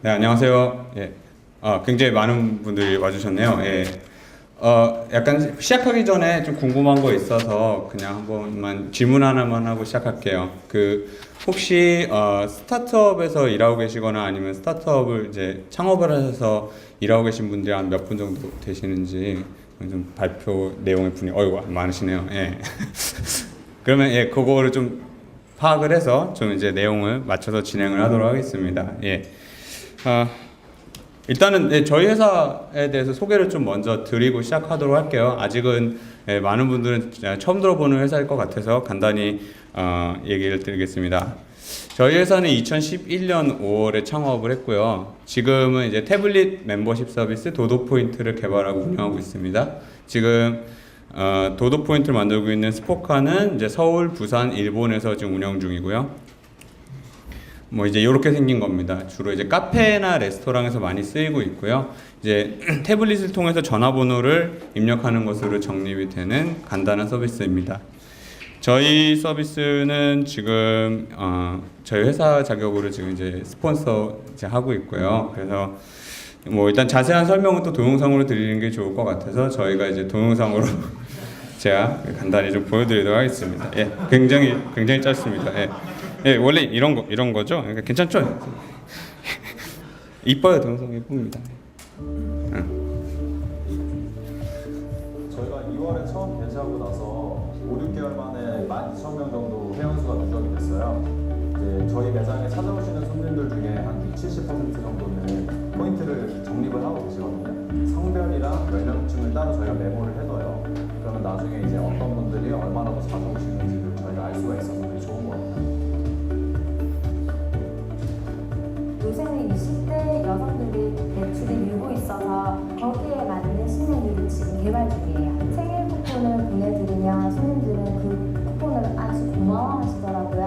네, 안녕하세요. 예. 굉장히 많은 분들이 와주셨네요. 예. 약간 시작하기 전에 좀 궁금한 거 있어서 그냥 한 번만 질문 하나만 하고 시작할게요. 혹시 스타트업에서 일하고 계시거나 아니면 스타트업을 이제 창업을 하셔서 일하고 계신 분들이 한 몇 분 정도 되시는지 좀 발표 내용의 분이 어이구 많으시네요. 예. 그러면 예, 그거를 좀 파악을 해서 좀 이제 내용을 맞춰서 진행을 하도록 하겠습니다. 예. 아, 일단은 네, 저희 회사에 대해서 소개를 좀 먼저 드리고 시작하도록 할게요. 아직은 많은 분들은 처음 들어보는 회사일 것 같아서 간단히 얘기를 드리겠습니다. 저희 회사는 2011년 5월에 창업을 했고요. 지금은 이제 태블릿 멤버십 서비스 도도포인트를 개발하고 운영하고 있습니다. 지금 도도포인트를 만들고 있는 스포카는 이제 서울, 부산, 일본에서 지금 운영 중이고요. 뭐 이제 이렇게 생긴 겁니다. 주로 이제 카페나 레스토랑에서 많이 쓰이고 있고요. 이제 태블릿을 통해서 전화번호를 입력하는 것으로 적립이 되는 간단한 서비스입니다. 저희 서비스는 지금 저희 회사 자격으로 지금 이제 스폰서 이제 하고 있고요. 그래서 뭐 일단 자세한 설명은 또 동영상으로 드리는 게 좋을 것 같아서 저희가 이제 동영상으로 제가 간단히 좀 보여드리도록 하겠습니다. 예, 굉장히 짧습니다. 예. 예, 원래 이런 거죠? 그러니까 괜찮죠? 이뻐요, 동영상 예쁩니다. 저희가 2월에 처음 개최하고 나서 5, 6개월 만에 12,000명 정도 회원수가 누적이 됐어요. 이제 저희 매장에 찾아오시는 손님들 중에 한 70% 정도는 포인트를 적립을 하고 계시거든요. 성별이랑 연령층을 따로 저희가 메모를 해둬요. 그러면 나중에 이제 어떤 분들이 얼마나 더 자주 오시는지를 저희가 알 수가 있어서 되게 좋은 것 같아요. 요새는 20대 여성들이 매출이 늘고 있어서 거기에 맞는 신메뉴를 지금 개발 중이에요. 생일 쿠폰을 보내드리면 손님들은 그 쿠폰을 아주 고마워하시더라고요.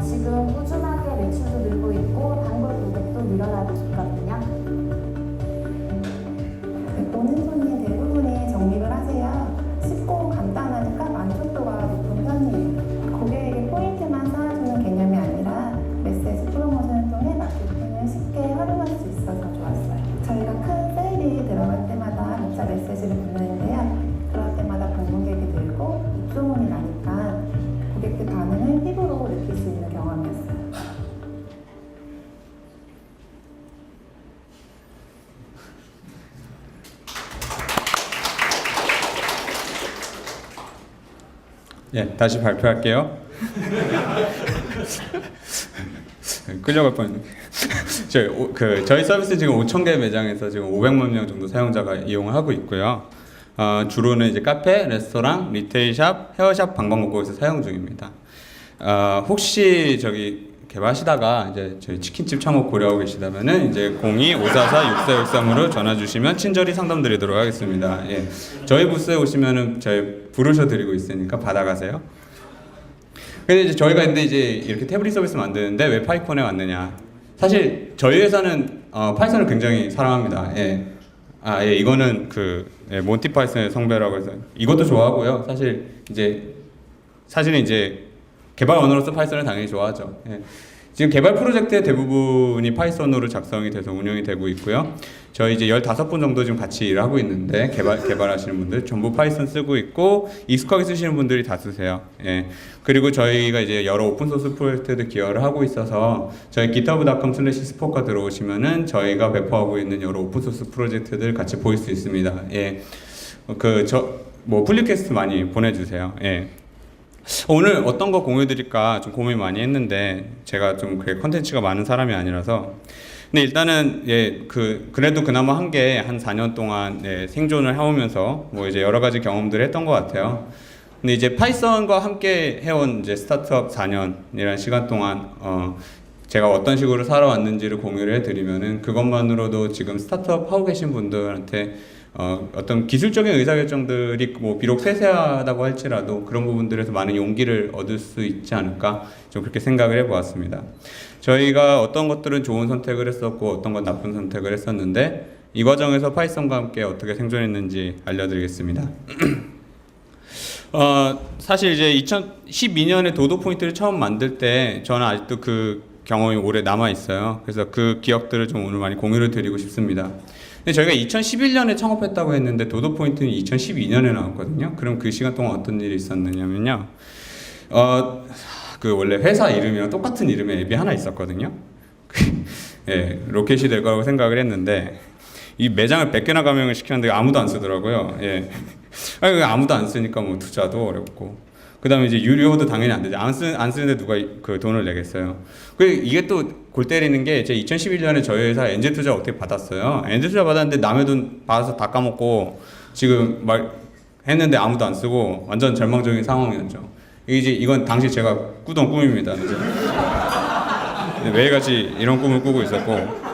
지금 꾸준하게 매출도 늘고 있고 단골 고객도 늘어나고 있거든요. 오는 손님 대부분이 적립을 하세요. 쉽고 간단하니까 만족도가 높은 편이에요. 고객에게 포인트만 쌓아주는 개념이 아니라 메시지 프로모션을 통해 마케팅을 쉽게 활용할 수 있어서 좋았어요. 저희가 큰 세일이 들어갈 때마다 문자 메시지를 보내는데요. 그럴 때마다 방문객이 늘고 입소문이 나니까 고객들 반응을 피부로 느낄 수 있는 경험이었어요. 예, 다시 발표할게요. 끌려갈 뻔했네. 저희 서비스 지금 5,000개 매장에서 지금 500만 명 정도 사용자가 이용을 하고 있고요. 주로는 이제 카페, 레스토랑, 리테일샵, 헤어샵, 방방곡곡에서 사용 중입니다. 혹시 개발하시다가 이제 저희 치킨집 창업 고려하고 계시다면은 이제 02-544-6463으로 전화 주시면 친절히 상담드리도록 하겠습니다. 예. 저희 부스에 오시면은 저희 부르셔 드리고 있으니까 받아가세요. 근데 이제 저희가 이제 이렇게 태블릿 서비스 만드는데 왜 파이콘에 왔느냐? 사실 저희 회사는 파이썬을 굉장히 사랑합니다. 예. 예, 이거는 몬티 파이썬의 성배라고 해서 이것도 좋아하고요. 사실은 이제 개발 언어로서 파이썬을 당연히 좋아하죠. 예. 지금 개발 프로젝트의 대부분이 파이썬으로 작성이 돼서 운영이 되고 있고요. 저희 이제 15분 정도 지금 같이 일을 하고 있는데 개발하시는 분들 전부 파이썬 쓰고 있고 익숙하게 쓰시는 분들이 다 쓰세요. 예. 그리고 저희가 이제 여러 오픈소스 프로젝트에도 기여를 하고 있어서 저희 github.com/spoka 들어오시면은 저희가 배포하고 있는 여러 오픈소스 프로젝트들 같이 보일 수 있습니다. 예. 풀리퀘스트 많이 보내주세요. 예. 오늘 어떤 거 공유 드릴까 좀 고민 많이 했는데 제가 좀 컨텐츠가 많은 사람이 아니라서 근데 일단은 그래도 그나마 한 4년 동안 생존을 해오면서 뭐 이제 여러 가지 경험들을 했던 것 같아요. 근데 이제 파이썬과 함께 해온 이제 스타트업 4년이라는 시간 동안 제가 어떤 식으로 살아왔는지를 공유를 해드리면은 그것만으로도 지금 스타트업 하고 계신 분들한테 어떤 기술적인 의사결정들이 뭐 비록 세세하다고 할지라도 그런 부분들에서 많은 용기를 얻을 수 있지 않을까 좀 그렇게 생각을 해보았습니다. 저희가 어떤 것들은 좋은 선택을 했었고 어떤 건 나쁜 선택을 했었는데 이 과정에서 파이썬과 함께 어떻게 생존했는지 알려드리겠습니다. 사실 이제 2012년에 도도 포인트를 처음 만들 때 저는 아직도 경험이 오래 남아 있어요. 그래서 그 기억들을 좀 오늘 많이 공유를 드리고 싶습니다. 근데 저희가 2011년에 창업했다고 했는데 도도 포인트는 2012년에 나왔거든요. 그럼 그 시간 동안 어떤 일이 있었느냐면요. 그 원래 회사 이름이랑 똑같은 이름의 앱이 하나 있었거든요. 예, 로켓이 될 거라고 생각을 했는데 이 매장을 100개나 가맹을 시켰는데 아무도 안 쓰더라고요. 예. 아니, 아무도 안 쓰니까 뭐 투자도 어렵고. 그다음에 이제 유료도 당연히 안 되죠. 안 쓰는데 누가 그 돈을 내겠어요. 그 이게 또 골 때리는 게 제 2011년에 저희 회사 엔젤 투자 어떻게 받았어요. 엔젤 투자 받았는데 남의 돈 받아서 다 까먹고 지금 막 했는데 아무도 안 쓰고 완전 절망적인 상황이었죠. 이건 당시 제가 꾸던 꿈입니다. 이제. 매일같이 이런 꿈을 꾸고 있었고.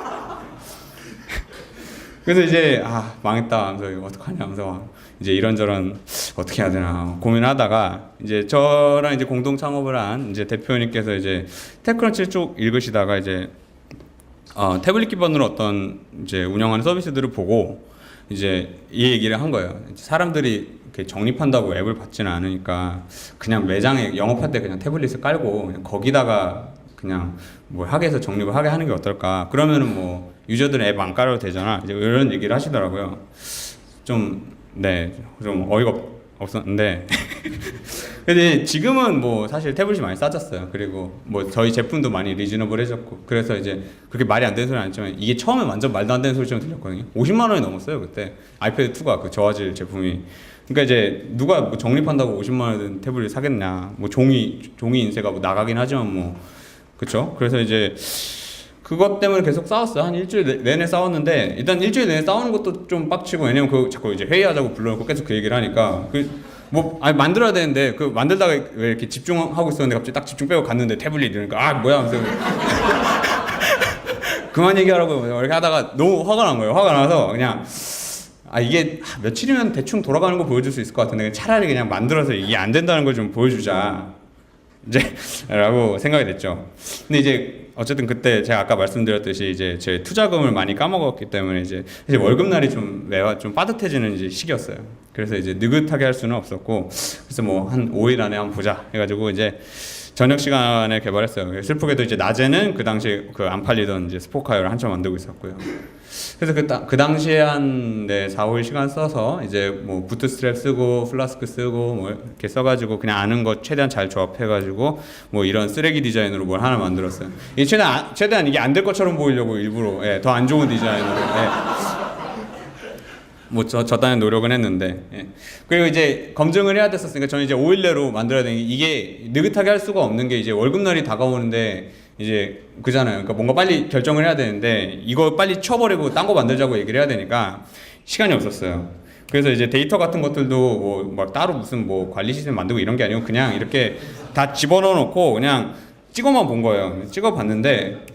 그래서 이제 망했다 하면서 이거 어떡하냐 하면서 이제 이런저런 어떻게 해야 되나 고민하다가 이제 저랑 이제 공동 창업을 한 이제 대표님께서 이제 테크런치 쪽 읽으시다가 이제 태블릿 기반으로 어떤 이제 운영하는 서비스들을 보고 이제 이 얘기를 한 거예요. 사람들이 이렇게 적립한다고 앱을 받지는 않으니까 그냥 매장에 영업할 때 그냥 태블릿을 깔고 그냥 거기다가 그냥 뭐 하게 해서 적립을 하게 하는 게 어떨까. 그러면은 뭐 유저들은 앱 안 깔아도 되잖아. 이제 이런 얘기를 하시더라고요. 좀 어이가 없었는데. 근데 지금은 뭐 사실 태블릿이 많이 싸졌어요. 그리고 뭐 저희 제품도 많이 리즈너블해졌고. 그래서 이제 그렇게 말이 안 되는 소리는 아니지만 이게 처음에 완전 말도 안 되는 소리처럼 들렸거든요. 50만 원이 넘었어요 그때. 아이패드 2가 그 저화질 제품이. 그러니까 이제 누가 뭐 적립한다고 50만 원 태블릿 사겠냐. 뭐 종이 인쇄가 뭐 나가긴 하지만 뭐 그렇죠. 그래서 이제 그것 때문에 계속 싸웠어요. 한 일주일 내내 싸웠는데 일단 일주일 내내 싸우는 것도 좀 빡치고 왜냐면 그 자꾸 이제 회의하자고 불러놓고 계속 그 얘기를 하니까 만들어야 되는데 그 만들다가 왜 이렇게 집중하고 있었는데 갑자기 딱 집중 빼고 갔는데 태블릿 이러니까 뭐야 하면서 그만 얘기하라고 이렇게 하다가 너무 화가 난 거예요. 화가 나서 그냥 이게 며칠이면 대충 돌아가는 거 보여줄 수 있을 것 같은데 차라리 그냥 만들어서 이게 안 된다는 걸 좀 보여주자 이제 라고 생각이 됐죠. 근데 이제 어쨌든 그때 제가 아까 말씀드렸듯이 이제 제 투자금을 많이 까먹었기 때문에 이제 월급날이 좀 빠듯해지는 이제 시기였어요. 그래서 이제 느긋하게 할 수는 없었고 그래서 뭐 한 5일 안에 한번 보자 해가지고 이제 저녁 시간에 개발했어요. 슬프게도 이제 낮에는 그 당시에 그 안 팔리던 이제 스포카이어를 한참 만들고 있었고요. 그래서 그 당시에 한 4, 5일 시간 써서 이제 뭐 부트스트랩 쓰고 플라스크 쓰고 뭐 이렇게 써가지고 그냥 아는 거 최대한 잘 조합해가지고 뭐 이런 쓰레기 디자인으로 뭘 하나 만들었어요. 이게 최대한 이게 안 될 것처럼 보이려고 일부러 더 안 좋은 디자인으로 뭐 저딴의 노력은 했는데 그리고 이제 검증을 해야 됐었으니까 저는 이제 5일 내로 만들어야 되는 게 이게 느긋하게 할 수가 없는 게 이제 월급날이 다가오는데 이제 그잖아요. 그러니까 뭔가 빨리 결정을 해야 되는데 이거 빨리 쳐버리고 딴 거 만들자고 얘기를 해야 되니까 시간이 없었어요. 그래서 이제 데이터 같은 것들도 뭐 막 따로 무슨 뭐 관리 시스템 만들고 이런 게 아니고 그냥 이렇게 다 집어넣어 놓고 그냥 찍어만 본 거예요. 찍어 봤는데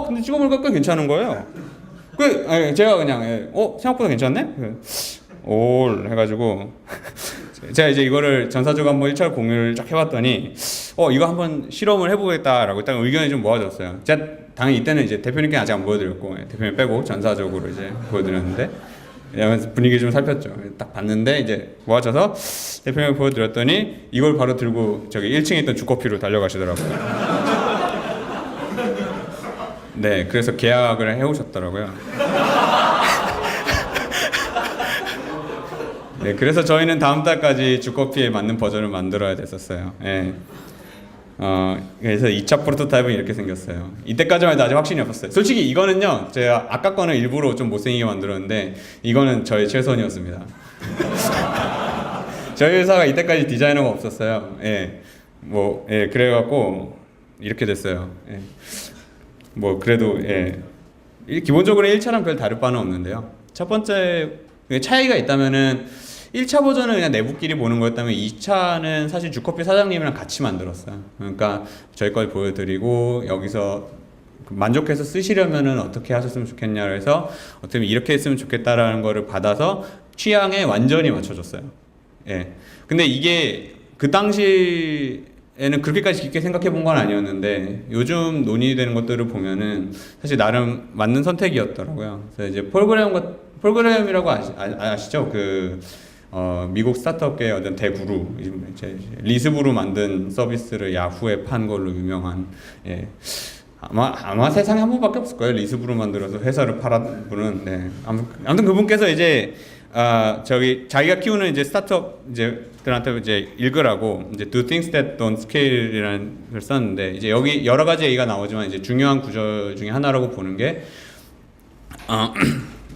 근데 찍어보니까 꽤 괜찮은 거예요. 제가 그냥 생각보다 괜찮네? 올 해가지고 제가 이제 이거를 전사적으로 한번 1차 공유를 쫙 해봤더니 이거 한번 실험을 해보겠다라고 딱 의견이 좀 모아졌어요. 제가 당연히 이때는 이제 대표님께 아직 안 보여드렸고 대표님 빼고 전사적으로 이제 보여드렸는데 분위기 좀 살폈죠. 딱 봤는데 이제 모아져서 대표님께 보여드렸더니 이걸 바로 들고 저기 1층에 있던 주커피로 달려가시더라고요. 네, 그래서 계약을 해오셨더라고요. 네, 그래서 저희는 다음 달까지 주커피에 맞는 버전을 만들어야 됐었어요. 네. 그래서 2차 프로토타입은 이렇게 생겼어요. 이때까지만 해도 아직 확신이 없었어요. 솔직히 이거는요, 제가 아까 거는 일부러 좀 못생기게 만들었는데 이거는 저의 최선이었습니다. 저희 회사가 이때까지 디자이너가 없었어요. 그래갖고 이렇게 됐어요. 뭐 그래도 기본적으로 1차랑 별 다를 바는 없는데요. 첫 번째 차이가 있다면은 1차 버전은 그냥 내부끼리 보는 거였다면 2차는 사실 주커피 사장님이랑 같이 만들었어요. 그러니까 저희 걸 보여드리고 여기서 만족해서 쓰시려면은 어떻게 하셨으면 좋겠냐 그래서 어떻게 이렇게 했으면 좋겠다라는 거를 받아서 취향에 완전히 맞춰줬어요. 근데 이게 그 당시에는 그렇게까지 깊게 생각해 본 건 아니었는데 요즘 논의되는 것들을 보면은 사실 나름 맞는 선택이었더라고요. 그래서 이제 폴그램이라고 아시죠? 미국 스타트업계의 어떤 대구루 리스브로 만든 서비스를 야후에 판 걸로 유명한 아마 세상에 한 분밖에 없을 거예요. 리스브로 만들어서 회사를 팔았던 분은. 네. 아무튼 그분께서 이제 저기 자기가 키우는 이제 스타트업 이제들한테 이제 읽으라고 이제 Do Things That Don't Scale이라는 걸 썼는데, 이제 여기 여러 가지 얘기가 나오지만 이제 중요한 구절 중에 하나라고 보는 게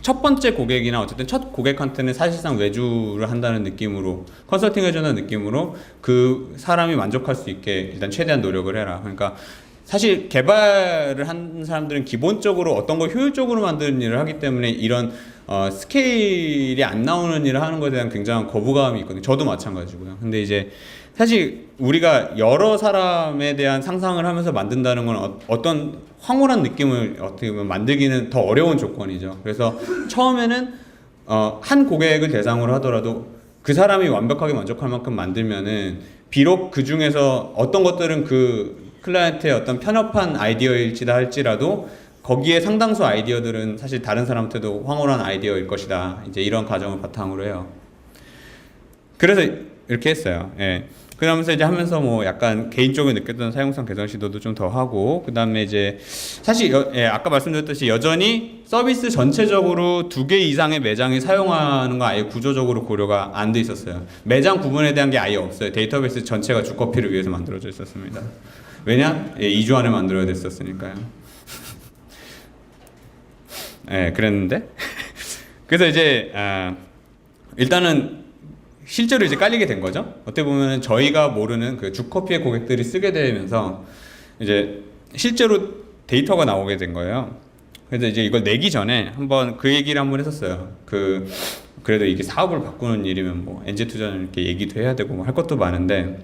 첫 번째 고객이나 어쨌든 첫 고객한테는 사실상 외주를 한다는 느낌으로, 컨설팅 해주는 느낌으로 그 사람이 만족할 수 있게 일단 최대한 노력을 해라. 그러니까 사실 개발을 한 사람들은 기본적으로 어떤 걸 효율적으로 만드는 일을 하기 때문에 이런 스케일이 안 나오는 일을 하는 것에 대한 굉장한 거부감이 있거든요. 저도 마찬가지고요. 근데 이제 사실 우리가 여러 사람에 대한 상상을 하면서 만든다는 건 어떤 황홀한 느낌을 어떻게 보면 만들기는 더 어려운 조건이죠. 그래서 처음에는 한 고객을 대상으로 하더라도 그 사람이 완벽하게 만족할 만큼 만들면은, 비록 그 중에서 어떤 것들은 그 클라이언트의 어떤 편협한 아이디어일지다 할지라도 거기에 상당수 아이디어들은 사실 다른 사람한테도 황홀한 아이디어일 것이다. 이제 이런 가정을 바탕으로 해요. 그래서 이렇게 했어요. 예. 그러면서 이제 하면서 뭐 약간 개인적으로 느꼈던 사용성 개선 시도도 좀 더 하고, 그 다음에 이제 사실 아까 말씀드렸듯이 여전히 서비스 전체적으로 2개 이상의 매장이 사용하는 거 아예 구조적으로 고려가 안 돼 있었어요. 매장 구분에 대한 게 아예 없어요. 데이터베이스 전체가 주커피를 위해서 만들어져 있었습니다. 왜냐? 2주 안에 만들어야 됐었으니까요. 그랬는데 그래서 이제 일단은 실제로 이제 깔리게 된 거죠. 어떻게 보면 저희가 모르는 그 주커피의 고객들이 쓰게 되면서 이제 실제로 데이터가 나오게 된 거예요. 그래서 이제 이걸 내기 전에 한번 그 얘기를 한번 했었어요. 그래도 이게 사업을 바꾸는 일이면 뭐 엔지 투자는 이렇게 얘기도 해야 되고 뭐 할 것도 많은데,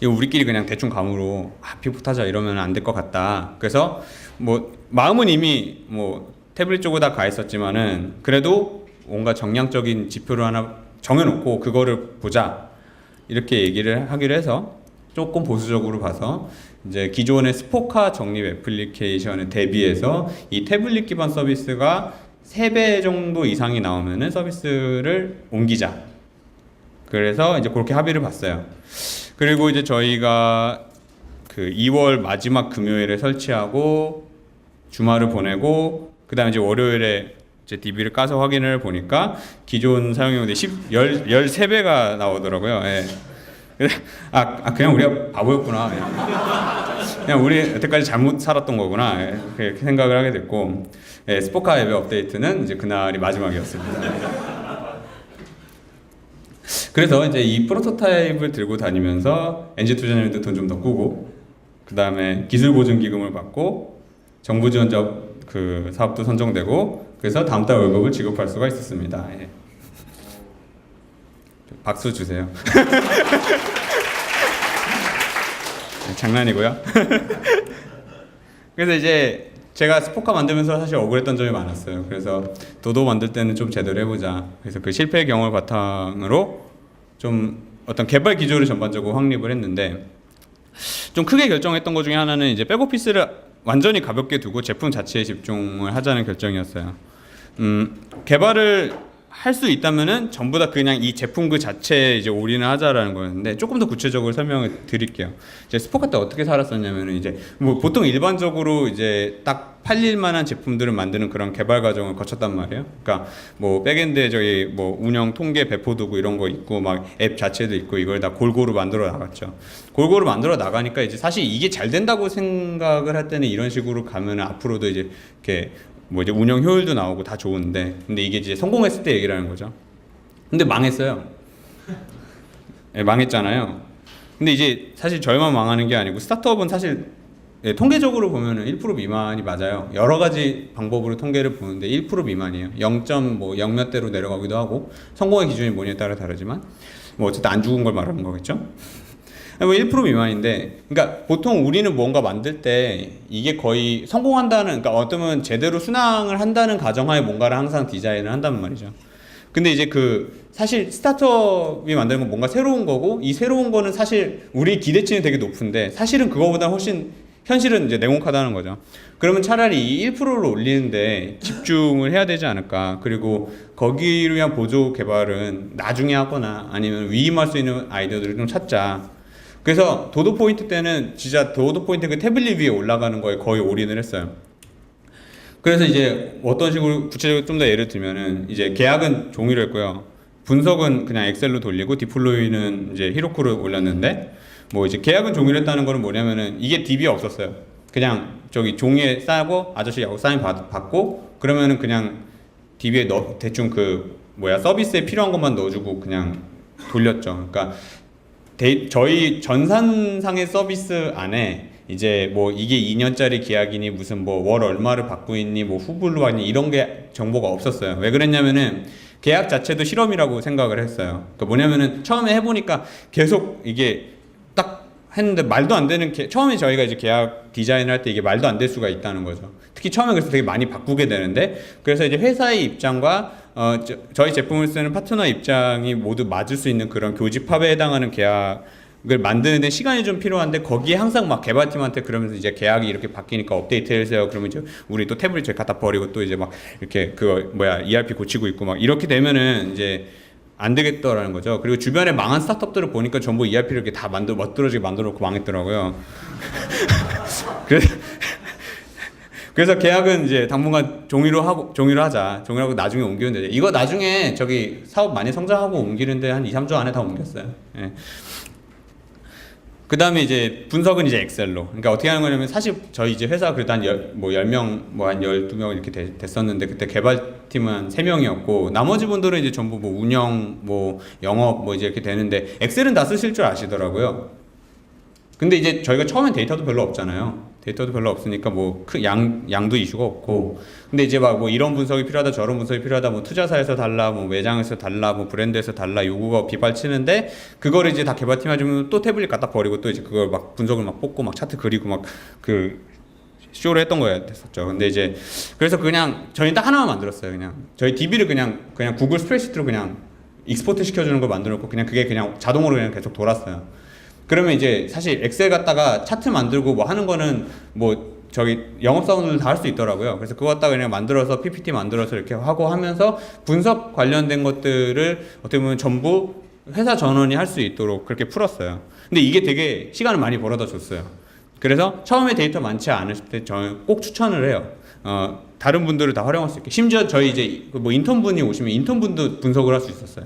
이거 우리끼리 그냥 대충 감으로 피부타자 이러면 안 될 것 같다. 그래서 뭐 마음은 이미 뭐 태블릿 쪽으로 다 가 있었지만은 그래도 뭔가 정량적인 지표를 하나 정해놓고 그거를 보자, 이렇게 얘기를 하기로 해서 조금 보수적으로 봐서 이제 기존의 스포카 적립 애플리케이션에 대비해서 이 태블릿 기반 서비스가 3배 정도 이상이 나오면은 서비스를 옮기자. 그래서 이제 그렇게 합의를 봤어요. 그리고 이제 저희가 그 2월 마지막 금요일에 설치하고 주말을 보내고, 그 다음에 이제 월요일에 제 DB를 까서 확인을 보니까 기존 사용료인데 13배가 나오더라고요. 예. 그냥 우리가 바보였구나. 그냥 우리 여태까지 잘못 살았던 거구나. 예. 그렇게 생각을 하게 됐고, 스포카 앱의 업데이트는 이제 그날이 마지막이었습니다. 그래서 이제 이 프로토타입을 들고 다니면서 엔지 투자님도 돈 좀 더 꾸고, 그 다음에 기술 보증 기금을 받고, 정부 지원자 그 사업도 선정되고, 그래서 다음 달 월급을 지급할 수가 있었습니다. 예. 박수 주세요. 장난이고요. 그래서 이제 제가 스포카 만들면서 사실 억울했던 점이 많았어요. 그래서 도도 만들 때는 좀 제대로 해보자. 그래서 그 실패의 경험을 바탕으로 좀 어떤 개발 기조를 전반적으로 확립을 했는데, 좀 크게 결정했던 것 중에 하나는 이제 백오피스를 완전히 가볍게 두고 제품 자체에 집중을 하자는 결정이었어요. 개발을 할 수 있다면은 전부 다 그냥 이 제품 그 자체에 이제 올인을 하자라는 거였는데, 조금 더 구체적으로 설명을 드릴게요. 이제 스포카 때 어떻게 살았었냐면은, 이제 뭐 보통 일반적으로 이제 딱 팔릴 만한 제품들을 만드는 그런 개발 과정을 거쳤단 말이에요. 그러니까 뭐 백엔드에 저희 뭐 운영 통계 배포 도구 이런 거 있고 막 앱 자체도 있고, 이걸 다 골고루 만들어 나갔죠. 골고루 만들어 나가니까 이제 사실 이게 잘 된다고 생각을 할 때는 이런 식으로 가면 앞으로도 이제 이렇게 뭐 이제 운영 효율도 나오고 다 좋은데, 근데 이게 이제 성공했을 때 얘기라는 거죠. 근데 망했어요. 망했잖아요. 근데 이제 사실 저희만 망하는 게 아니고, 스타트업은 사실 통계적으로 보면은 1% 미만이 맞아요. 여러 가지 방법으로 통계를 보는데 1% 미만이에요. 0.0 몇 대로 내려가기도 하고, 성공의 기준이 뭐냐에 따라 다르지만 뭐 어쨌든 안 죽은 걸 말하는 거겠죠. 뭐 1% 미만인데, 그러니까 보통 우리는 뭔가 만들 때 이게 거의 성공한다는, 그러니까 어쩌면 제대로 순항을 한다는 가정하에 뭔가를 항상 디자인을 한단 말이죠. 근데 이제 그 사실 스타트업이 만드는 건 뭔가 새로운 거고, 이 새로운 거는 사실 우리 기대치는 되게 높은데 사실은 그거보다 훨씬 현실은 이제 냉혹하다는 거죠. 그러면 차라리 이 1%를 올리는데 집중을 해야 되지 않을까. 그리고 거기를 위한 보조 개발은 나중에 하거나 아니면 위임할 수 있는 아이디어들을 좀 찾자. 그래서 도도 포인트 때는 진짜 도도 포인트 그 태블릿 위에 올라가는 거에 거의 올인을 했어요. 그래서 이제 어떤 식으로 구체적으로 좀 더 예를 들면은 이제 계약은 종이로 했고요. 분석은 그냥 엑셀로 돌리고 디플로이는 이제 히로쿠를 올렸는데 뭐 이제 계약은 종이로 했다는 거는 뭐냐면은 이게 DB에 없었어요. 그냥 저기 종이에 싸고 아저씨하고 사인 받고 그러면은 그냥 DB에 대충 그 서비스에 필요한 것만 넣어주고 그냥 돌렸죠. 그러니까 저희 전산상의 서비스 안에 이제 뭐 이게 2년짜리 계약이니 무슨 뭐 월 얼마를 받고 있니 뭐 후불로 받니 이런 게 정보가 없었어요. 왜 그랬냐면은 계약 자체도 실험이라고 생각을 했어요. 그러니까 뭐냐면은 처음에 해보니까 계속 이게 딱 했는데 말도 안 되는 처음에 저희가 이제 계약 디자인을 할 때 이게 말도 안 될 수가 있다는 거죠. 특히 처음에 그래서 되게 많이 바꾸게 되는데 그래서 이제 회사의 입장과 저희 제품을 쓰는 파트너 입장이 모두 맞을 수 있는 그런 교집합에 해당하는 계약을 만드는데 시간이 좀 필요한데 거기에 항상 막 개발팀한테 그러면서 이제 계약이 이렇게 바뀌니까 업데이트 해주세요. 그러면 이제 우리 또 태블릿 저기 갖다 버리고 또 이제 막 이렇게 ERP 고치고 있고 막 이렇게 되면은 이제 안 되겠더라는 거죠. 그리고 주변에 망한 스타트업들을 보니까 전부 ERP를 이렇게 다 멋들어지게 만들어 놓고 망했더라고요. 그래서 계약은 이제 당분간 종이로 하자. 종이로 하고 나중에 옮기면 되죠. 이거 나중에 저기 사업 많이 성장하고 옮기는데 한 2, 3주 안에 다 옮겼어요. 예. 그 다음에 이제 분석은 이제 엑셀로. 그러니까 어떻게 하는 거냐면 사실 저희 이제 회사 그래도 한 10명, 한 12명 이렇게 됐었는데 그때 개발팀은 한 3명이었고 나머지 분들은 이제 전부 뭐 운영, 뭐 영업 뭐 이제 이렇게 되는데 엑셀은 다 쓰실 줄 아시더라고요. 근데 이제 저희가 처음엔 데이터도 별로 없잖아요. 데이터도 별로 없으니까 뭐 양도 이슈가 없고 근데 이제 막 뭐 이런 분석이 필요하다 저런 분석이 필요하다 뭐 투자사에서 달라 뭐 매장에서 달라 뭐 브랜드에서 달라 요구가 빗발치는데 그거를 이제 다 개발팀 해주면 또 태블릿 갖다 버리고 또 이제 그걸 막 분석을 막 뽑고 막 차트 그리고 막 그 쇼를 했던 거였었죠. 근데 이제 그래서 그냥 저희 딱 하나만 만들었어요. 그냥 저희 DB를 그냥 구글 스프레드시트로 그냥 익스포트 시켜주는 걸 만들었고 그냥 그게 그냥 자동으로 그냥 계속 돌았어요. 그러면 이제 사실 엑셀 갖다가 차트 만들고 뭐 하는 거는 뭐 저기 영업사원들 다 할 수 있더라고요. 그래서 그거 갖다가 그냥 만들어서 PPT 만들어서 이렇게 하고 하면서 분석 관련된 것들을 어떻게 보면 전부 회사 전원이 할 수 있도록 그렇게 풀었어요. 근데 이게 되게 시간을 많이 벌어다 줬어요. 그래서 처음에 데이터 많지 않으실 때 저는 꼭 추천을 해요. 다른 분들을 다 활용할 수 있게. 심지어 저희 이제 뭐 인턴분이 오시면 인턴분도 분석을 할 수 있었어요.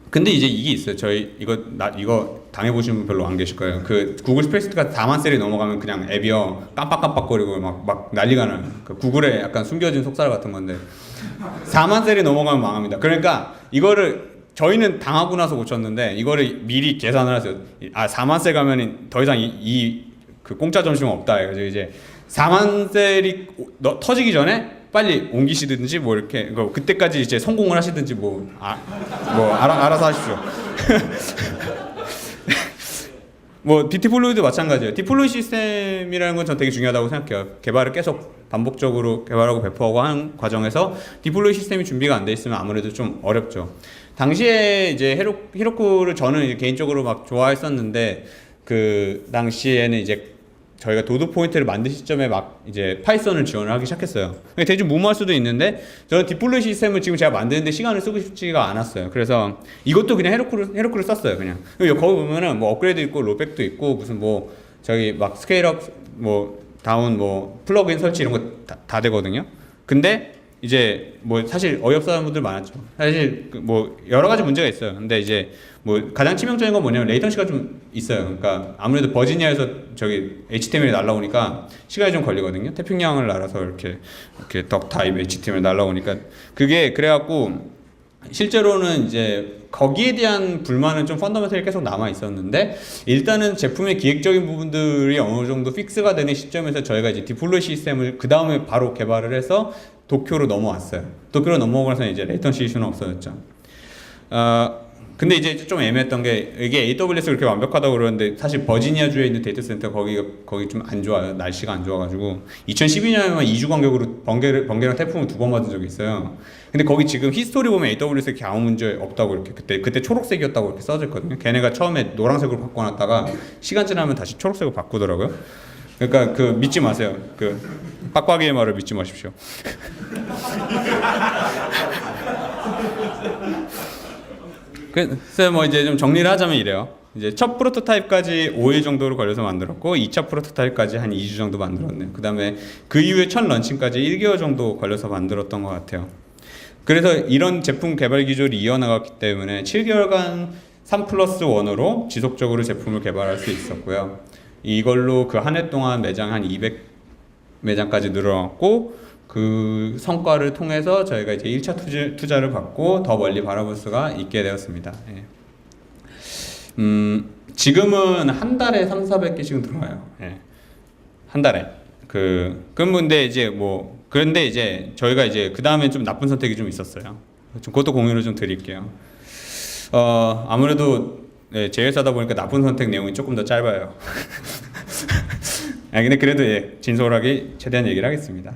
근데 이제 이게 있어요. 저희 이거 당해보시는 분 별로 안 계실 거예요. 그 구글 스프레드시트가 4만 셀이 넘어가면 그냥 앱이요 깜빡깜빡거리고 막 난리가 나요. 그 구글의 약간 숨겨진 속살 같은 건데 4만 셀이 넘어가면 망합니다. 그러니까 이거를 저희는 당하고 나서 고쳤는데 이거를 미리 계산을 하세요. 4만 셀 가면 더 이상 그 공짜 점심은 없다. 그래서 이제 4만 셀이 터지기 전에 빨리 옮기시든지 뭐 이렇게 그때까지 이제 성공을 하시든지 알아서 하십시오. 뭐 디플로이도 마찬가지예요. 디플로이 시스템이라는 건 전 되게 중요하다고 생각해요. 개발을 계속 반복적으로 개발하고 배포하고 하는 과정에서 디플로이 시스템이 준비가 안 돼 있으면 아무래도 좀 어렵죠. 당시에 이제 히로쿠를 저는 이제 개인적으로 막 좋아했었는데 그 당시에는 이제 저희가 도도 포인트를 만든 시점에 막 이제 파이썬을 지원을 하기 시작했어요. 대충 무모할 수도 있는데 저는 디플로이 시스템을 지금 제가 만드는데 시간을 쓰고 싶지가 않았어요. 그래서 이것도 그냥 헤로쿠를 썼어요. 그냥 거기 보면은 뭐 업그레이드 있고 롤백도 있고 무슨 뭐 저기 막 스케일업 뭐 다운 뭐 플러그인 설치 이런 거 다 되거든요. 근데 이제 뭐 사실 어이없어 하는 분들 많았죠. 사실 뭐 여러 가지 문제가 있어요. 근데 이제 뭐 가장 치명적인 건 뭐냐면 레이턴시가 좀 있어요. 그러니까 아무래도 버지니아에서 저기 HTML이 날라오니까 시간이 좀 걸리거든요. 태평양을 날아서 이렇게 덕 타입 HTML 날라오니까 그게 그래갖고 실제로는 이제 거기에 대한 불만은 좀 펀더멘털이 계속 남아 있었는데 일단은 제품의 기획적인 부분들이 어느 정도 픽스가 되는 시점에서 저희가 이제 디플로이 시스템을 그 다음에 바로 개발을 해서 도쿄로 넘어왔어요. 도쿄로 넘어오고 나서 이제 레이턴시 이슈는 없어졌죠. 근데 이제 좀 애매했던 게 이게 AWS 그렇게 완벽하다고 그러는데 사실 버지니아주에 있는 데이터 센터 거기 좀 안 좋아요. 날씨가 안 좋아가지고 2012년에만 2주 간격으로 번개랑 태풍을 2번 맞은 적이 있어요. 근데 거기 지금 히스토리 보면 AWS 이렇게 아무 문제 없다고 이렇게 그때 초록색이었다고 이렇게 써져 있거든요. 걔네가 처음에 노란색으로 바꿔놨다가 시간 지나면 다시 초록색으로 바꾸더라고요. 그러니까 그 믿지 마세요. 그 빡빡이의 말을 믿지 마십시오. 그래서 뭐 이제 좀 정리를 하자면 이래요. 이제 첫 프로토타입까지 5일 정도로 걸려서 만들었고 2차 프로토타입까지 한 2주 정도 만들었네요. 그다음에 그 이후에 첫 런칭까지 1개월 정도 걸려서 만들었던 것 같아요. 그래서 이런 제품 개발 기조를 이어나갔기 때문에 7개월간 3+1으로 지속적으로 제품을 개발할 수 있었고요. 이걸로 그 한 해 동안 매장 한 200매장까지 늘어났고 그 성과를 통해서 저희가 이제 1차 투자를 받고 더 멀리 바라볼 수가 있게 되었습니다. 예. 지금은 한 달에 300~400개씩 들어와요. 예. 한 달에. 근데 이제 그런데 이제 저희가 이제 그 다음에 좀 나쁜 선택이 좀 있었어요. 그것도 공유를 좀 드릴게요. 아무래도 네, 제 회사다 보니까 나쁜 선택 내용이 조금 더 짧아요. 근데 그래도 예, 진솔하게 최대한 얘기를 하겠습니다.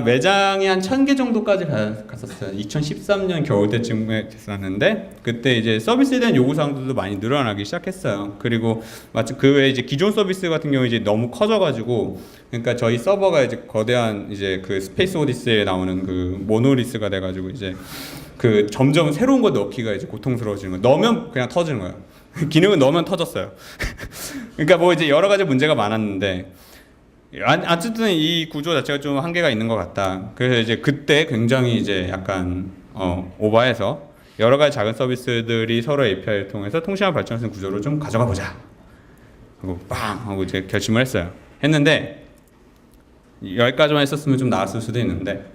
매장이 한 1000개 정도까지 갔었어요. 2013년 겨울 때쯤에 됐었는데 그때 이제 서비스에 대한 요구사항들도 많이 늘어나기 시작했어요. 그리고 마치 그 외에 이제 기존 서비스 같은 경우 이제 너무 커져가지고 그러니까 저희 서버가 이제 거대한 이제 그 스페이스 오디세이에 나오는 그 모노리스가 돼가지고 이제 그 점점 새로운 거 넣기가 이제 고통스러워지는 거예요. 넣으면 그냥 터지는 거예요. 기능을 넣으면 터졌어요. 그러니까 뭐 이제 여러 가지 문제가 많았는데 어쨌든 이 구조 자체가 좀 한계가 있는 것 같다. 그래서 이제 그때 굉장히 이제 약간 오버해서 여러 가지 작은 서비스들이 서로 API를 통해서 통신화 발전할 수 있는 구조를 좀 가져가 보자 하고 빵 하고 이제 결심을 했는데 여기까지만 했었으면 좀 나았을 수도 있는데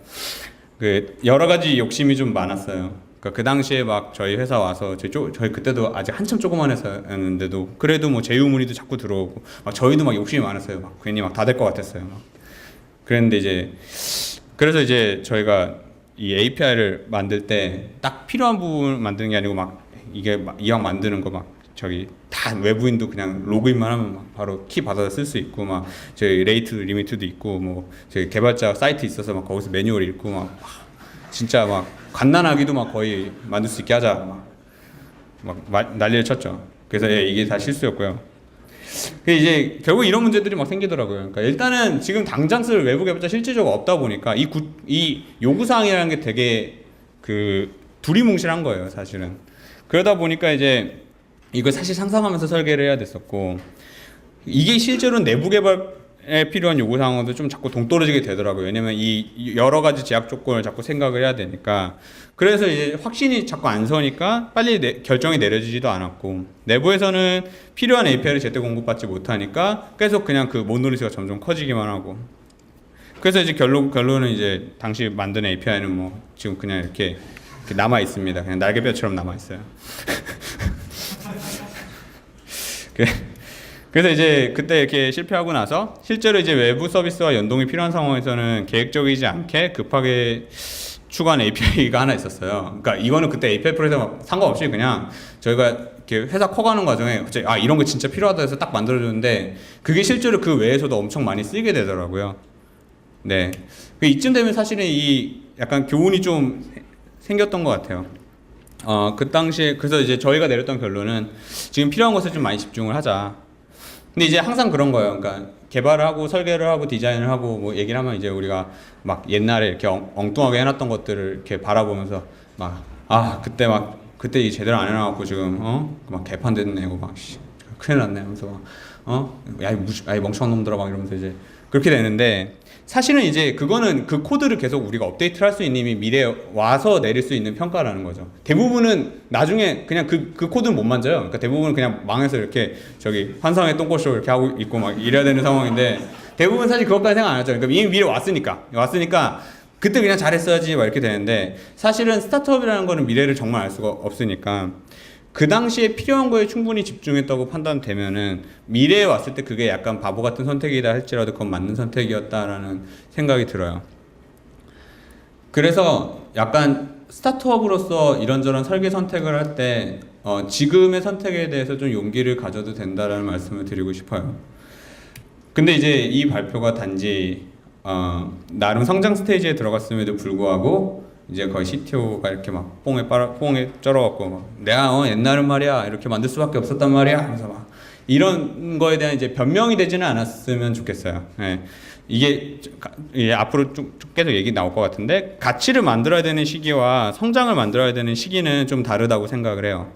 그 여러 가지 욕심이 좀 많았어요. 그러니까 그 당시에 막 저희 회사 와서 저희 그때도 아직 한참 조그만 회사였는데도 그래도 뭐 제휴 문의도 자꾸 들어오고 막 저희도 막 욕심이 많았어요. 막 괜히 막 다 될 것 같았어요. 막 그랬는데 이제 그래서 이제 저희가 이 API를 만들 때 딱 필요한 부분 만드는 게 아니고 막 이게 막 이왕 만드는 거 막 저기 다 외부인도 그냥 로그인만 하면 막 바로 키 받아서 쓸 수 있고 막 저희 레이트 리미트도 있고 뭐 저희 개발자 사이트 있어서 막 거기서 매뉴얼 읽고 막 진짜 막 갓난아기도 막 거의 만들 수 있게 하자 막 난리를 쳤죠. 그래서 예, 이게 다 실수였고요. 이제 결국 이런 문제들이 막 생기더라고요. 그러니까 일단은 지금 당장 쓸 외부 개발자 실질적으로 없다 보니까 이 요구 사항이라는 게 되게 그 두리뭉실한 거예요, 사실은. 그러다 보니까 이제 이걸 사실 상상하면서 설계를 해야 됐었고 이게 실제로는 내부 개발에 필요한 요구 사항도 좀 자꾸 동떨어지게 되더라고요. 왜냐면 이 여러 가지 제약 조건을 자꾸 생각을 해야 되니까. 그래서 이제 확신이 자꾸 안 서니까 빨리 결정이 내려지지도 않았고 내부에서는 필요한 API를 제때 공급받지 못하니까 계속 그냥 그 모노리스가 점점 커지기만 하고 그래서 이제 결론은 이제 당시 만든 API는 뭐 지금 그냥 이렇게 남아 있습니다. 그냥 날개뼈처럼 남아 있어요. 그래서 이제 그때 이렇게 실패하고 나서 실제로 이제 외부 서비스와 연동이 필요한 상황에서는 계획적이지 않게 급하게 추가한 API가 하나 있었어요. 그러니까 이거는 그때 API 프로젝트와 상관없이 그냥 저희가 이렇게 회사 커가는 과정에 갑자기 이런 거 진짜 필요하다 해서 딱 만들어줬는데 그게 실제로 그 외에서도 엄청 많이 쓰이게 되더라고요. 네. 이쯤 되면 사실은 이 약간 교훈이 좀 생겼던 것 같아요. 그 당시에 그래서 이제 저희가 내렸던 결론은 지금 필요한 것에 좀 많이 집중을 하자. 근데 이제 항상 그런 거예요. 그러니까 개발을 하고 설계를 하고 디자인을 하고 뭐 얘기를 하면 이제 우리가 막 옛날에 이렇게 엉뚱하게 해놨던 것들을 이렇게 바라보면서 그때 이 제대로 안 해놔갖고 지금 막 개판 됐네 이거 막 큰일 났네 하면서 야 이 멍청한 놈들아 막 이러면서 이제 그렇게 되는데 사실은 이제 그거는 그 코드를 계속 우리가 업데이트를 할 수 있는 이미 미래에 와서 내릴 수 있는 평가라는 거죠. 대부분은 나중에 그냥 그 코드는 못 만져요. 그러니까 대부분은 그냥 망해서 이렇게 저기 환상의 똥꼬쇼 이렇게 하고 있고 막 이래야 되는 상황인데 대부분 사실 그것까지 생각 안 하죠. 그러니까 이미 미래 왔으니까 그때 그냥 잘했어야지 막 이렇게 되는데 사실은 스타트업이라는 거는 미래를 정말 알 수가 없으니까 그 당시에 필요한 거에 충분히 집중했다고 판단되면은 미래에 왔을 때 그게 약간 바보 같은 선택이다 할지라도 그건 맞는 선택이었다라는 생각이 들어요. 그래서 약간 스타트업으로서 이런저런 설계 선택을 할 때 지금의 선택에 대해서 좀 용기를 가져도 된다라는 말씀을 드리고 싶어요. 근데 이제 이 발표가 단지 나름 성장 스테이지에 들어갔음에도 불구하고 이제 거의 CTO가 이렇게 막 뽕에 쩔어갖고 막 내가 옛날은 말이야 이렇게 만들 수밖에 없었단 말이야 하면서 막 이런 거에 대한 이제 변명이 되지는 않았으면 좋겠어요. 예. 이게 앞으로 좀 계속 얘기 나올 것 같은데 가치를 만들어야 되는 시기와 성장을 만들어야 되는 시기는 좀 다르다고 생각을 해요.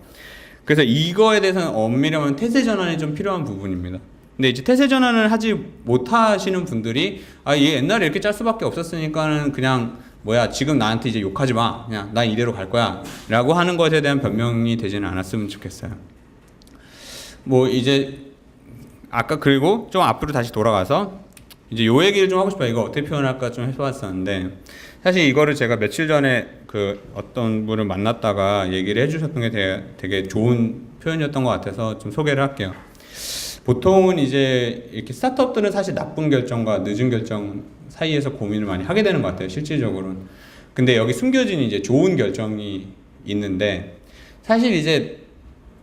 그래서 이거에 대해서는 엄밀히 말하면 태세 전환이 좀 필요한 부분입니다. 근데 이제 태세 전환을 하지 못하시는 분들이 얘 옛날에 이렇게 짤 수밖에 없었으니까는 그냥 뭐야 지금 나한테 이제 욕하지 마, 그냥 난 이대로 갈 거야 라고 하는 것에 대한 변명이 되지는 않았으면 좋겠어요. 뭐 이제 아까 그리고 좀 앞으로 다시 돌아가서 이제 요 얘기를 좀 하고 싶어요. 이거 어떻게 표현할까 좀 해봤었는데, 사실 이거를 제가 며칠 전에 그 어떤 분을 만났다가 얘기를 해주셨던 게 되게 좋은 표현이었던 것 같아서 좀 소개를 할게요. 보통은 이제 이렇게 스타트업들은 사실 나쁜 결정과 늦은 결정 사이에서 고민을 많이 하게 되는 것 같아요, 실질적으로는. 근데 여기 숨겨진 이제 좋은 결정이 있는데, 사실 이제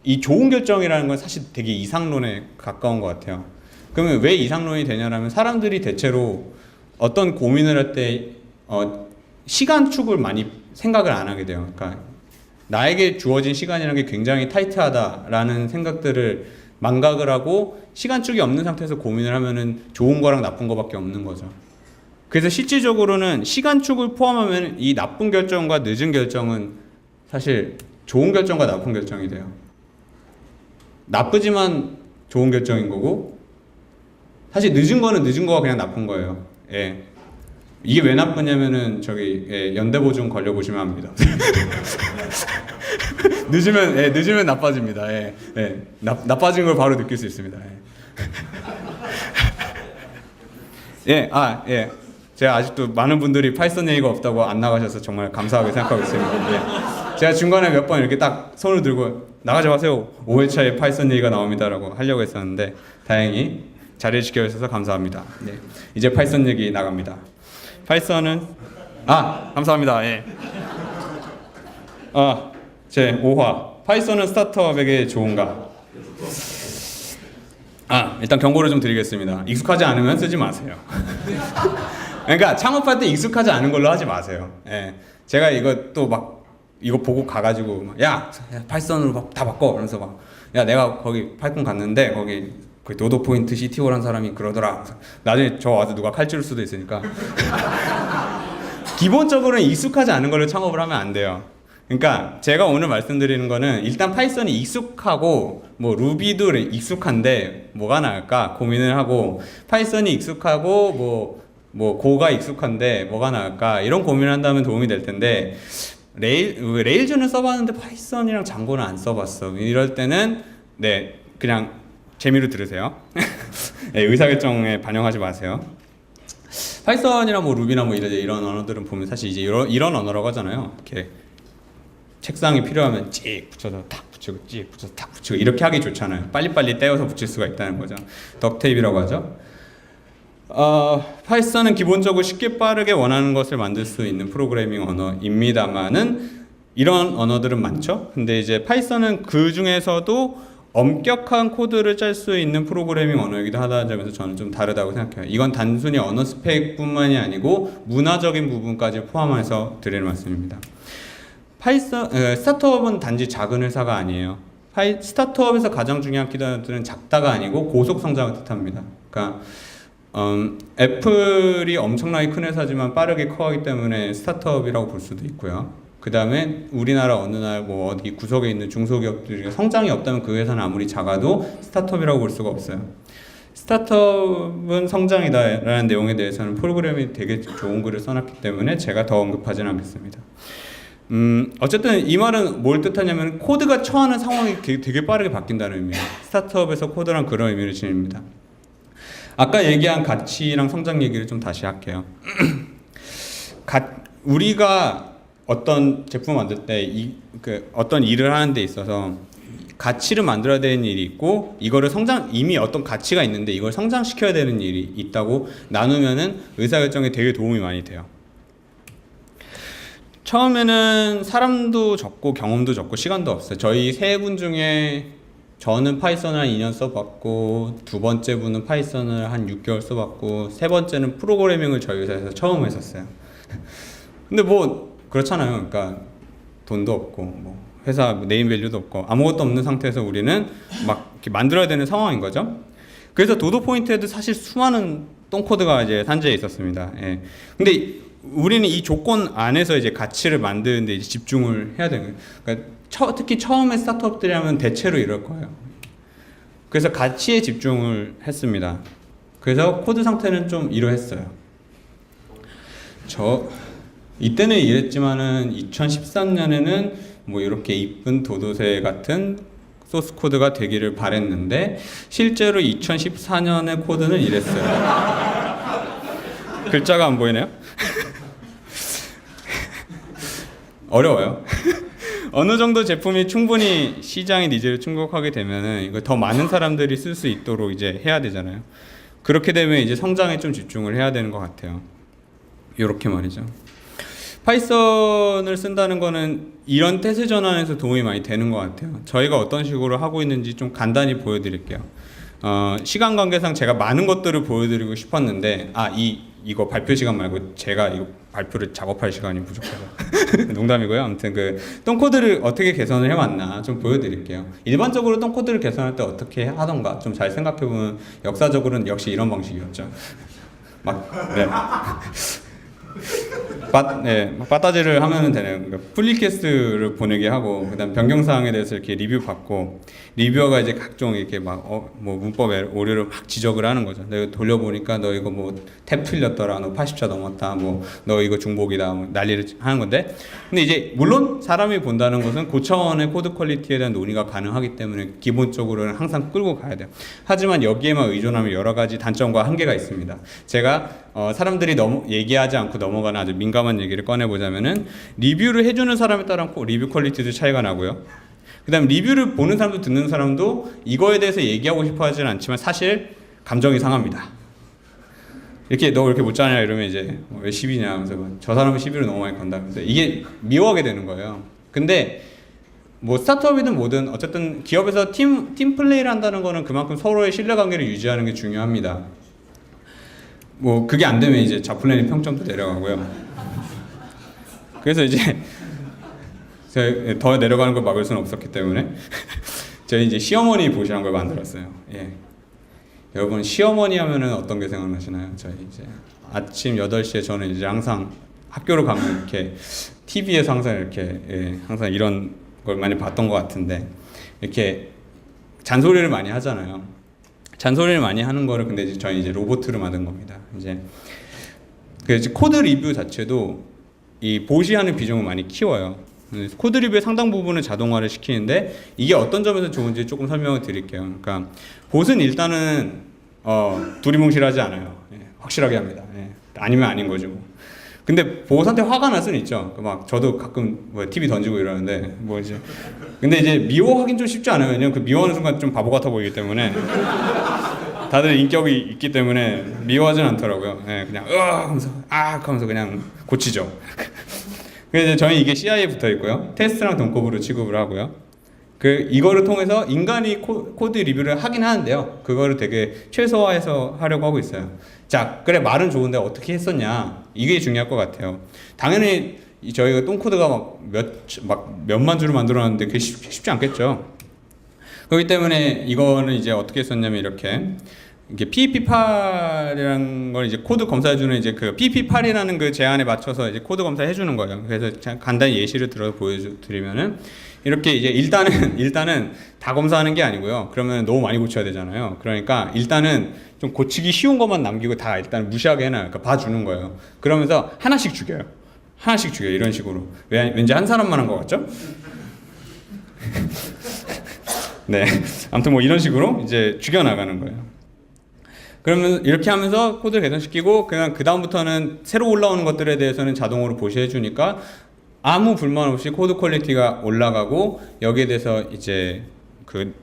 이 좋은 결정이라는 건 사실 되게 이상론에 가까운 것 같아요. 그러면 왜 이상론이 되냐라면, 사람들이 대체로 어떤 고민을 할 때 시간축을 많이 생각을 안 하게 돼요. 그러니까 나에게 주어진 시간이라는 게 굉장히 타이트하다라는 생각들을 망각을 하고 시간축이 없는 상태에서 고민을 하면은 좋은 거랑 나쁜 거밖에 없는 거죠. 그래서 실질적으로는 시간축을 포함하면 이 나쁜 결정과 늦은 결정은 사실 좋은 결정과 나쁜 결정이 돼요. 나쁘지만 좋은 결정인 거고, 사실 늦은 거는 늦은 거가 그냥 나쁜 거예요. 예. 이게 왜 나쁘냐면은 연대보증 걸려보시면 합니다. 늦으면 나빠집니다. 예. 예. 나빠진 걸 바로 느낄 수 있습니다. 예. 예. 제가 아직도 많은 분들이 파이썬 얘기가 없다고 안 나가셔서 정말 감사하게 생각하고 있습니다. 예. 제가 중간에 몇 번 이렇게 딱 손을 들고 나가지 마세요, 5회차에 파이썬 얘기가 나옵니다라고 하려고 했었는데 다행히 자리를 지켜주셔서 감사합니다. 네. 이제 파이썬 얘기 나갑니다. 파이썬은 감사합니다. 예. 제 5화 파이썬은 스타트업에게 좋은가? 일단 경고를 좀 드리겠습니다. 익숙하지 않으면 쓰지 마세요. 그러니까 창업할 때 익숙하지 않은 걸로 하지 마세요. 예. 제가 이거 보고 가가지고 야 파이썬으로 다 바꿔, 그러면서 야 내가 거기 파이콘 갔는데 거기 노도 포인트 CTO란 사람이 그러더라. 나중에 저 와서 누가 칼 찌를 수도 있으니까. 기본적으로는 익숙하지 않은 걸로 창업을 하면 안 돼요. 그러니까 제가 오늘 말씀드리는 거는 일단 파이썬이 익숙하고 뭐 루비도 익숙한데 뭐가 나을까 고민을 하고, 파이썬이 익숙하고 뭐 고가 익숙한데 뭐가 나을까 이런 고민을 한다면 도움이 될 텐데, 레일즈는 써봤는데 파이썬이랑 장고는 안 써봤어. 이럴 때는 그냥 재미로 들으세요. 네, 의사결정에 반영하지 마세요. 파이썬이나 뭐 루비나 뭐 이런 언어들은 보면 사실 이제 이런 언어라고 하잖아요. 이렇게 책상이 필요하면 찍 붙여서 탁 붙이고 찍 붙여서 탁 붙이고 이렇게 하기 좋잖아요. 빨리빨리 떼어서 붙일 수가 있다는 거죠. 덕테이프라고 하죠. 파이썬은 기본적으로 쉽게 빠르게 원하는 것을 만들 수 있는 프로그래밍 언어입니다만은 이런 언어들은 많죠. 근데 이제 파이썬은 그 중에서도 엄격한 코드를 짤 수 있는 프로그래밍 언어이기도 하다는 점에서 저는 좀 다르다고 생각해요. 이건 단순히 언어 스펙뿐만이 아니고 문화적인 부분까지 포함해서 드리는 말씀입니다. 스타트업은 단지 작은 회사가 아니에요. 스타트업에서 가장 중요한 키워드는 작다가 아니고 고속 성장을 뜻합니다. 그러니까 애플이 엄청나게 큰 회사지만 빠르게 커가기 때문에 스타트업이라고 볼 수도 있고요. 그 다음에 우리나라 어느 날 뭐 어디 구석에 있는 중소기업들이 성장이 없다면 그 회사는 아무리 작아도 스타트업이라고 볼 수가 없어요. 스타트업은 성장이다라는 내용에 대해서는 프로그램이 되게 좋은 글을 써놨기 때문에 제가 더 언급하지는 않겠습니다. 어쨌든 이 말은 뭘 뜻하냐면 코드가 처하는 상황이 되게 빠르게 바뀐다는 의미예요. 스타트업에서 코드란 그런 의미를 지닙니다. 아까 얘기한 가치랑 성장 얘기를 좀 다시 할게요. 우리가 어떤 제품을 만들 때 어떤 일을 하는 데 있어서 가치를 만들어야 되는 일이 있고, 이거를 이미 어떤 가치가 있는데 이걸 성장시켜야 되는 일이 있다고 나누면은 의사결정에 되게 도움이 많이 돼요. 처음에는 사람도 적고 경험도 적고 시간도 없어요. 저희 세 분 중에 저는 파이썬을 한 2년 써봤고, 두 번째 분은 파이썬을 한 6개월 써봤고, 세 번째는 프로그래밍을 저희 회사에서 처음 했었어요. 근데 뭐 그렇잖아요. 그러니까 돈도 없고 뭐 회사 네임밸류도 없고 아무것도 없는 상태에서 우리는 막 이렇게 만들어야 되는 상황인 거죠. 그래서 도도 포인트에도 사실 수많은 똥코드가 이제 산재해 있었습니다. 예. 근데 우리는 이 조건 안에서 이제 가치를 만드는데 이제 집중을 해야 되는 거예요. 그러니까 특히 처음에 스타트업들이 하면 대체로 이럴 거예요. 그래서 가치에 집중을 했습니다. 그래서 코드 상태는 좀 이러했어요. 이때는 이랬지만은 2013년에는 뭐 이렇게 이쁜 도도새 같은 소스 코드가 되기를 바랬는데 실제로 2014년의 코드는 이랬어요. 글자가 안 보이네요? 어려워요. 어느 정도 제품이 충분히 시장의 니즈를 충족하게 되면은 이거 더 많은 사람들이 쓸 수 있도록 이제 해야 되잖아요. 그렇게 되면 이제 성장에 좀 집중을 해야 되는 것 같아요. 이렇게 말이죠. 파이썬을 쓴다는 거는 이런 태세 전환에서 도움이 많이 되는 것 같아요. 저희가 어떤 식으로 하고 있는지 좀 간단히 보여드릴게요. 시간 관계상 제가 많은 것들을 보여드리고 싶었는데 이거 발표 시간 말고 제가 이거 발표를 작업할 시간이 부족해서 농담이고요. 아무튼 그 똥코드를 어떻게 개선을 해왔나 좀 보여드릴게요. 일반적으로 똥코드를 개선할 때 어떻게 하던가 좀 잘 생각해보면 역사적으로는 역시 이런 방식이었죠. 네. 빠따지를 하면 되네요. 그러니까 풀리퀘스트를 보내게 하고, 그다음 변경사항에 대해서 이렇게 리뷰 받고, 리뷰어가 이제 각종 이렇게 뭐 문법에 오류를 막 지적을 하는 거죠. 내가 돌려보니까 너 이거 뭐 탭 틀렸더라, 너 80자 넘었다, 뭐 너 이거 중복이다, 뭐 난리를 하는 건데, 근데 이제 물론 사람이 본다는 것은 고차원의 코드 퀄리티에 대한 논의가 가능하기 때문에 기본적으로는 항상 끌고 가야 돼요. 하지만 여기에만 의존하면 여러 가지 단점과 한계가 있습니다. 제가 사람들이 얘기하지 않고 넘어가는 아주 민감한 얘기를 꺼내보자면은 리뷰를 해주는 사람에 따라 리뷰 퀄리티도 차이가 나고요. 그 다음 리뷰를 보는 사람도 듣는 사람도 이거에 대해서 얘기하고 싶어 하지는 않지만 사실 감정이 상합니다. 이렇게 너 왜 이렇게 못 자냐 이러면 이제 왜 시비냐 하면서 저 사람은 시비를 너무 많이 건다면서 이게 미워하게 되는 거예요. 근데 뭐 스타트업이든 뭐든 어쨌든 기업에서 팀 플레이를 한다는 거는 그만큼 서로의 신뢰관계를 유지하는 게 중요합니다. 뭐 그게 안 되면 이제 자플랜이 평점도 내려가고요. 그래서 이제 제가 더 내려가는 걸 막을 수는 없었기 때문에 저희 이제 시어머니 보시라는 걸 만들었어요. 예. 여러분 시어머니 하면은 어떤 게 생각나시나요? 저희 이제 아침 8시에 저는 이제 항상 학교를 가면 이렇게 TV에서 항상 이렇게 항상 이런 걸 많이 봤던 것 같은데 이렇게 잔소리를 많이 하잖아요. 잔소리를 많이 하는 거를 근데 이제 저희 이제 로봇으로 만든 겁니다. 이제 그 코드 리뷰 자체도 이 보시하는 비중을 많이 키워요. 코드 리뷰의 상당 부분을 자동화를 시키는데 이게 어떤 점에서 좋은지 조금 설명을 드릴게요. 그러니까 봇은 일단은 두리뭉실하지 않아요. 확실하게 합니다. 아니면 아닌 거죠. 근데 봇한테 화가 날 수는 있죠. 막 저도 가끔 TV 던지고 이러는데 뭐 이제 근데 이제 미워하긴 좀 쉽지 않아요. 왜냐면 그 미워하는 순간 좀 바보 같아 보이기 때문에 다들 인격이 있기 때문에 미워하진 않더라고요. 그냥 하면서 그냥 고치죠. 그래서 저희 이게 CI에 붙어 있고요. 테스트랑 동급으로 취급을 하고요. 이거를 통해서 인간이 코드 리뷰를 하긴 하는데요. 그거를 되게 최소화해서 하려고 하고 있어요. 자, 그래 말은 좋은데 어떻게 했었냐? 이게 중요할 것 같아요. 당연히 저희가 똥코드가 몇만 줄을 만들어놨는데 그게 쉽지 않겠죠. 그렇기 때문에 이거는 이제 어떻게 했었냐면 이렇게 PEP8이라는 걸 이제 코드 검사해주는 이제 그 PEP8이라는 그 제한에 맞춰서 이제 코드 검사해주는 거예요. 그래서 간단히 예시를 들어 보여드리면은 이렇게 이제 일단은 다 검사하는 게 아니고요. 그러면 너무 많이 고쳐야 되잖아요. 그러니까 일단은 좀 고치기 쉬운 것만 남기고 다 일단 무시하게 해놔요. 그러니까 봐주는 거예요. 그러면서 하나씩 죽여요. 이런 식으로. 왠지 한 사람만 한 것 같죠? 네. 아무튼 뭐 이런 식으로 이제 죽여나가는 거예요. 그러면 이렇게 하면서 코드를 개선시키고 그냥 그 다음부터는 새로 올라오는 것들에 대해서는 자동으로 보시해 주니까 아무 불만 없이 코드 퀄리티가 올라가고 여기에 대해서 이제 그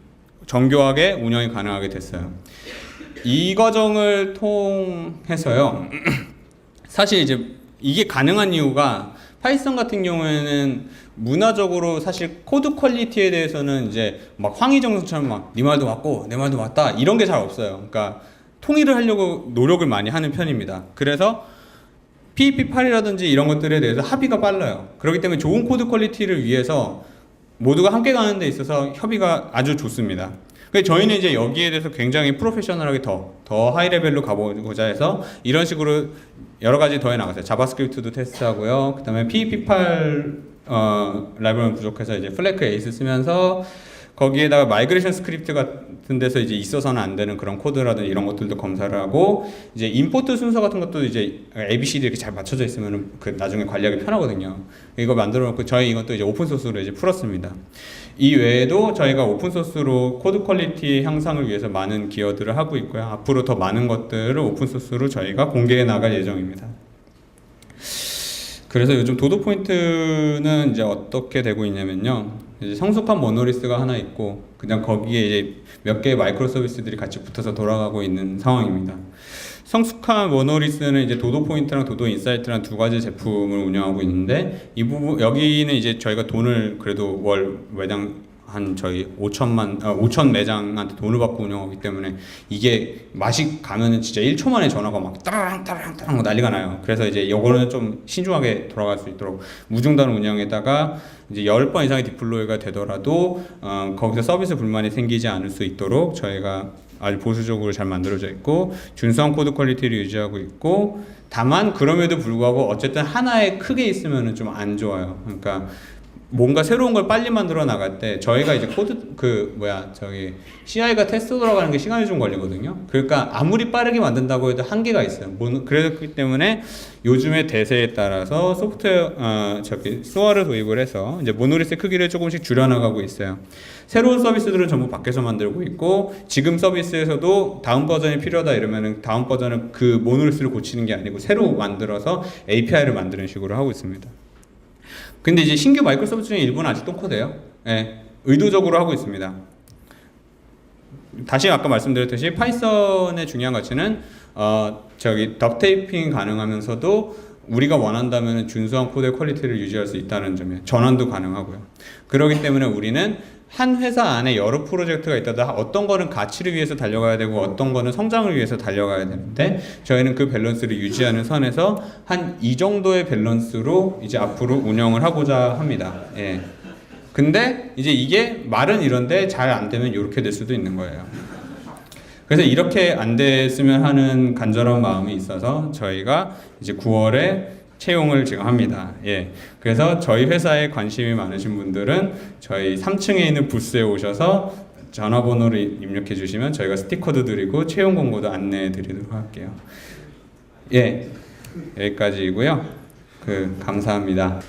정교하게 운영이 가능하게 됐어요. 이 과정을 통해서요. 사실 이제 이게 가능한 이유가 파이썬 같은 경우에는 문화적으로 사실 코드 퀄리티에 대해서는 이제 막 황희정선처럼 막 네 말도 맞고 내 말도 맞다 이런 게 잘 없어요. 그러니까 통일을 하려고 노력을 많이 하는 편입니다. 그래서 PEP8이라든지 이런 것들에 대해서 합의가 빨라요. 그렇기 때문에 좋은 코드 퀄리티를 위해서 모두가 함께 가는 데 있어서 협의가 아주 좋습니다. 그러니까 저희는 이제 여기에 대해서 굉장히 프로페셔널하게 더 하이 레벨로 가보고자 해서 이런 식으로 여러 가지 더해 나갔어요. 자바스크립트도 테스트하고요. 그다음에 PEP8 라이브러리 부족해서 이제 플래크 에이스 쓰면서 거기에다가 마이그레이션 스크립트 같은 데서 이제 있어서는 안 되는 그런 코드라든지 이런 것들도 검사를 하고 이제 임포트 순서 같은 것도 이제 ABCD 이렇게 잘 맞춰져 있으면 그 나중에 관리하기 편하거든요. 이거 만들어 놓고 저희 이것도 이제 오픈 소스로 이제 풀었습니다. 이 외에도 저희가 오픈 소스로 코드 퀄리티 향상을 위해서 많은 기여들을 하고 있고요. 앞으로 더 많은 것들을 오픈 소스로 저희가 공개해 나갈 예정입니다. 그래서 요즘 도도 포인트는 이제 어떻게 되고 있냐면요. 이제 성숙한 모노리스가 하나 있고 그냥 거기에 이제 몇 개의 마이크로 서비스들이 같이 붙어서 돌아가고 있는 상황입니다. 성숙한 모노리스는 이제 도도 포인트랑 도도 인사이트랑 두 가지 제품을 운영하고 있는데 이 부분 여기는 이제 저희가 돈을 그래도 월 매당 한 저희 5천 매장한테 돈을 받고 운영하기 때문에 이게 맛이 가면은 진짜 1초 만에 전화가 막 따라랑 난리가 나요. 그래서 이제 요거는 좀 신중하게 돌아갈 수 있도록 무중단 운영에다가 이제 10번 이상의 디플로이가 되더라도 거기서 서비스 불만이 생기지 않을 수 있도록 저희가 아주 보수적으로 잘 만들어져 있고 준수한 코드 퀄리티를 유지하고 있고 다만 그럼에도 불구하고 어쨌든 하나에 크게 있으면은 좀 안 좋아요. 그러니까 뭔가 새로운 걸 빨리 만들어 나갈 때 저희가 이제 코드 저기 CI가 테스트 돌아가는 게 시간이 좀 걸리거든요. 그러니까 아무리 빠르게 만든다고 해도 한계가 있어요. 그렇기 때문에 요즘의 대세에 따라서 소프트웨어 스와를 도입을 해서 이제 모노리스 크기를 조금씩 줄여나가고 있어요. 새로운 서비스들은 전부 밖에서 만들고 있고 지금 서비스에서도 다음 버전이 필요하다 이러면은 다음 버전은 그 모노리스를 고치는 게 아니고 새로 만들어서 API를 만드는 식으로 하고 있습니다. 근데 이제 신규 마이크로 서비스 중에 일부는 아직 똥코드예요. 예, 의도적으로 하고 있습니다. 다시 아까 말씀드렸듯이 파이썬의 중요한 가치는 덕테이핑 가능하면서도 우리가 원한다면 준수한 코드의 퀄리티를 유지할 수 있다는 점이에요. 전환도 가능하고요. 그렇기 때문에 우리는 한 회사 안에 여러 프로젝트가 있다가 어떤 거는 가치를 위해서 달려가야 되고 어떤 거는 성장을 위해서 달려가야 되는데 저희는 그 밸런스를 유지하는 선에서 한 이 정도의 밸런스로 이제 앞으로 운영을 하고자 합니다. 예. 근데 이제 이게 말은 이런데 잘 안 되면 이렇게 될 수도 있는 거예요. 그래서 이렇게 안 됐으면 하는 간절한 마음이 있어서 저희가 이제 9월에 채용을 지금 합니다. 예. 그래서 저희 회사에 관심이 많으신 분들은 저희 3층에 있는 부스에 오셔서 전화번호를 입력해 주시면 저희가 스티커도 드리고 채용 공고도 안내해 드리도록 할게요. 예. 여기까지이고요. 감사합니다.